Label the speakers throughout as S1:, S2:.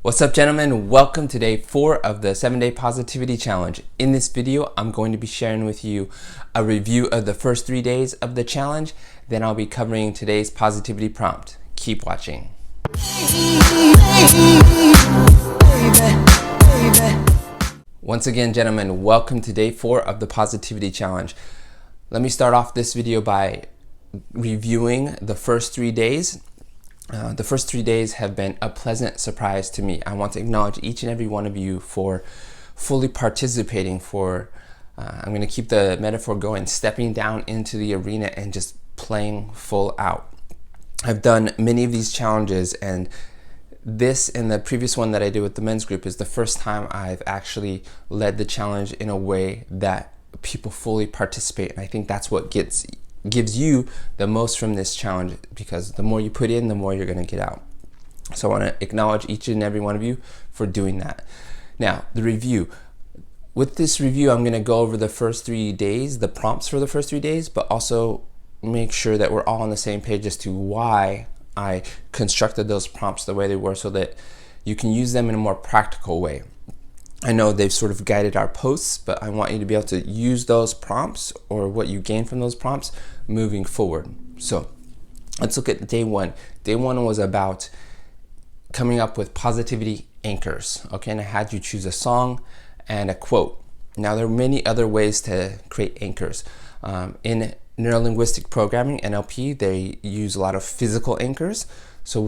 S1: What's up, gentlemen? Welcome to day 4 of the 7-day positivity challenge. In this video, I'm going to be sharing with you a review of the first 3 days of the challenge. Then I'll be covering today's positivity prompt. Keep watching. Once again, gentlemen, welcome to day 4 of the positivity challenge. Let me start off this video by reviewing the first 3 days. The first 3 days have been a pleasant surprise to me. I want to acknowledge each and every one of you for fully participating, I'm going to keep the metaphor going, stepping down into the arena and just playing full out. I've done many of these challenges, and this and the previous one that I did with the men's group is the first time I've actually led the challenge in a way that people fully participate. And I think that's what gives you the most from this challenge, because the more you put in, the more you're going to get out. So I want to acknowledge each and every one of you for doing that. Now, the review. With this review, I'm going to go over the first 3 days, the prompts for the first 3 days, but also make sure that we're all on the same page as to why I constructed those prompts the way they were, so that you can use them in a more practical way. I know they've sort of guided our posts, but I want you to be able to use those prompts, or what you gain from those prompts, moving forward. So let's look at day 1. Day 1 was about coming up with positivity anchors. Okay, and I had you choose a song and a quote. Now, there are many other ways to create anchors. In neurolinguistic programming, NLP, they use a lot of physical anchors. So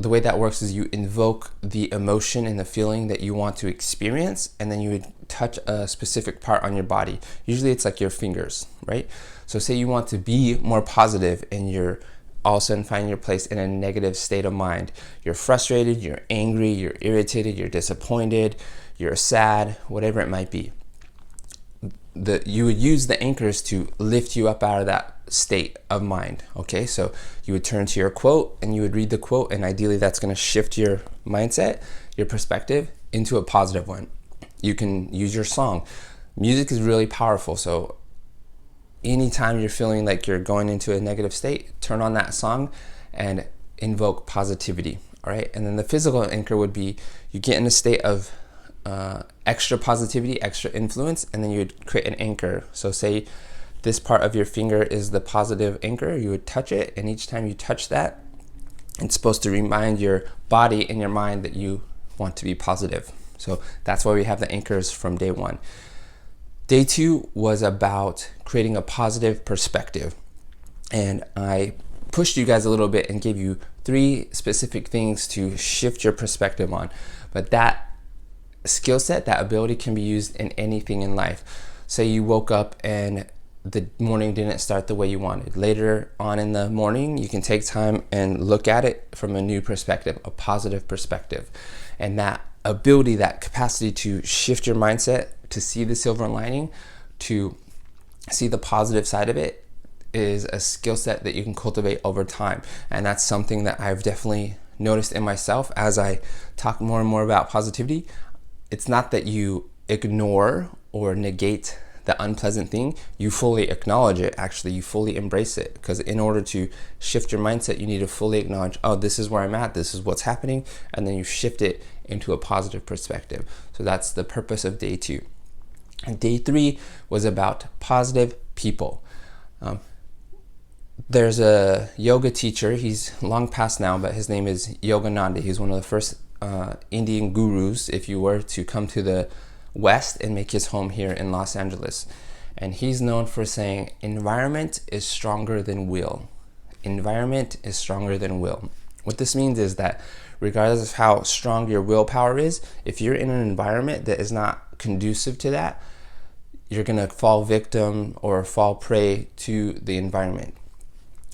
S1: the way that works is you invoke the emotion and the feeling that you want to experience, and then you would touch a specific part on your body. Usually it's like your fingers, right? So say you want to be more positive and you're all of a sudden finding your place in a negative state of mind. You're frustrated, you're angry, you're irritated, you're disappointed, you're sad, whatever it might be. You would use the anchors to lift you up out of that state of mind. Okay, so you would turn to your quote and you would read the quote, and ideally that's going to shift your mindset, your perspective, into a positive one. You can use your song. Music is really powerful, so anytime you're feeling like you're going into a negative state, turn on that song and invoke positivity. All right, and then the physical anchor would be you get in a state of extra positivity, extra influence, and then you would create an anchor. So say this part of your finger is the positive anchor. You would touch it, and each time you touch that, it's supposed to remind your body and your mind that you want to be positive. So that's why we have the anchors from day 1. Day 2 was about creating a positive perspective, and I pushed you guys a little bit and gave you 3 specific things to shift your perspective on. But that skill set, that ability, can be used in anything in life. Say you woke up and the morning didn't start the way you wanted. Later on in the morning, you can take time and look at it from a new perspective, a positive perspective. And that ability, that capacity to shift your mindset, to see the silver lining, to see the positive side of it, is a skill set that you can cultivate over time. And that's something that I've definitely noticed in myself as I talk more and more about positivity. It's not that you ignore or negate the unpleasant thing. You fully acknowledge it. Actually, you fully embrace it, because in order to shift your mindset, you need to fully acknowledge, oh, this is where I'm at, this is what's happening, and then you shift it into a positive perspective. So that's the purpose of day 2. And day 3 was about positive people. There's a yoga teacher, he's long past now, but his name is Yogananda. He's one of the first Indian gurus, if you were to come to the West and make his home here in Los Angeles. And he's known for saying, environment is stronger than will. Environment is stronger than will. What this means is that regardless of how strong your willpower is, if you're in an environment that is not conducive to that, you're going to fall victim or fall prey to the environment.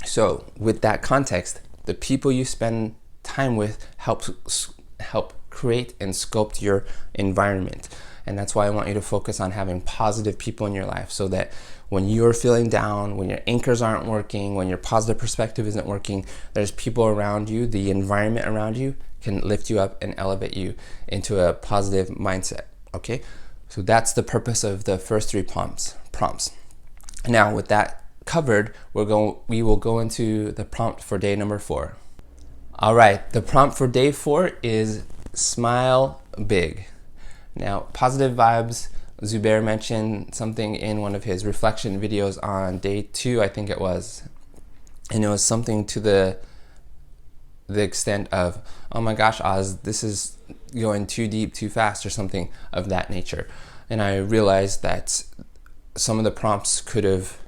S1: So with that context, the people you spend time with help create and sculpt your environment. And that's why I want you to focus on having positive people in your life, so that when you're feeling down, when your anchors aren't working, when your positive perspective isn't working, there's people around you, the environment around you can lift you up and elevate you into a positive mindset. Okay, so that's the purpose of the first 3 prompts. Now, with that covered, we will go into the prompt for day number 4. All right, the prompt for day 4 is smile big. Now, positive vibes, Zubair mentioned something in one of his reflection videos on day 2, I think it was. And it was something to the extent of, oh my gosh, Oz, this is going too deep, too fast, or something of that nature. And I realized that some of the prompts could have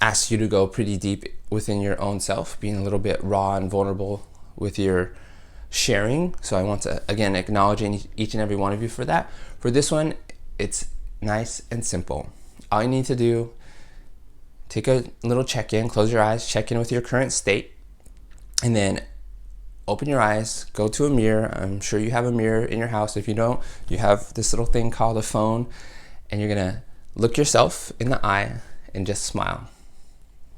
S1: asked you to go pretty deep within your own self, being a little bit raw and vulnerable with your sharing. So I want to, again, acknowledge each and every one of you for that. For this one, it's nice and simple. All you need to do, take a little check-in, close your eyes, check in with your current state, and then open your eyes, go to a mirror. I'm sure you have a mirror in your house. If you don't, you have this little thing called a phone, and you're gonna look yourself in the eye and just smile.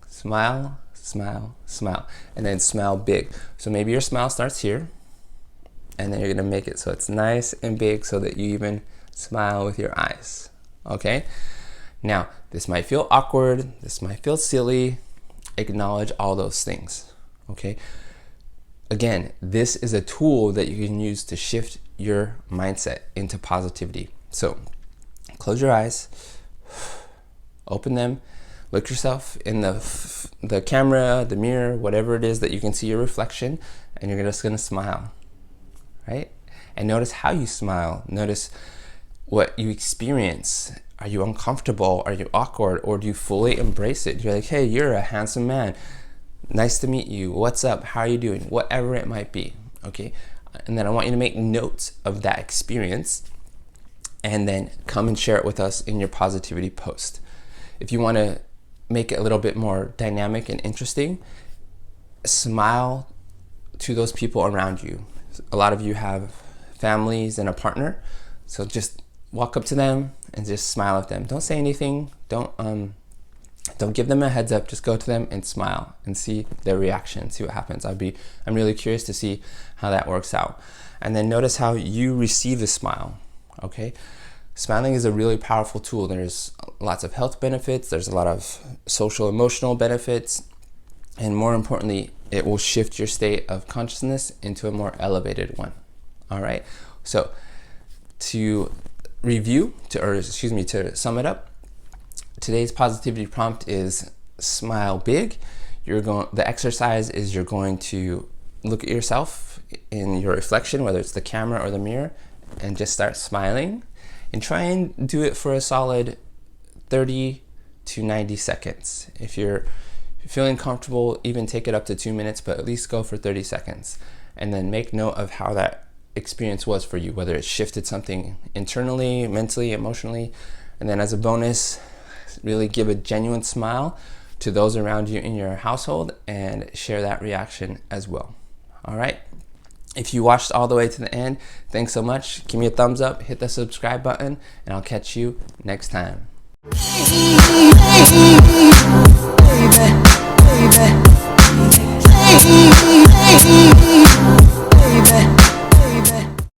S1: Smile, smile, smile, and then smile big. So maybe your smile starts here, and then you're gonna make it so it's nice and big so that you even smile with your eyes, okay? Now, this might feel awkward, this might feel silly. Acknowledge all those things, okay? Again, this is a tool that you can use to shift your mindset into positivity. So close your eyes, open them, look yourself in the camera, the mirror, whatever it is that you can see your reflection, and you're just gonna smile, right? And notice how you smile. Notice what you experience. Are you uncomfortable? Are you awkward? Or do you fully embrace it? You're like, hey, you're a handsome man. Nice to meet you. What's up? How are you doing? Whatever it might be, okay? And then I want you to make notes of that experience and then come and share it with us in your positivity post. If you want to make it a little bit more dynamic and interesting, smile to those people around you. A lot of you have families and a partner, so just walk up to them and just smile at them. Don't say anything. Don't give them a heads up. Just go to them and smile and see their reaction, see what happens. I'm really curious to see how that works out. And then notice how you receive the smile, okay? Smiling is a really powerful tool. There's lots of health benefits. There's a lot of social, emotional benefits. And more importantly, it will shift your state of consciousness into a more elevated one, all right? So to sum it up, today's positivity prompt is smile big. The exercise is you're going to look at yourself in your reflection, whether it's the camera or the mirror, and just start smiling. And try and do it for a solid 30 to 90 seconds. If you're feeling comfortable, even take it up to 2 minutes, but at least go for 30 seconds. And then make note of how that experience was for you, whether it shifted something internally, mentally, emotionally. And then as a bonus, really give a genuine smile to those around you in your household and share that reaction as well. All right. If you watched all the way to the end, thanks so much. Give me a thumbs up, hit the subscribe button, and I'll catch you next time.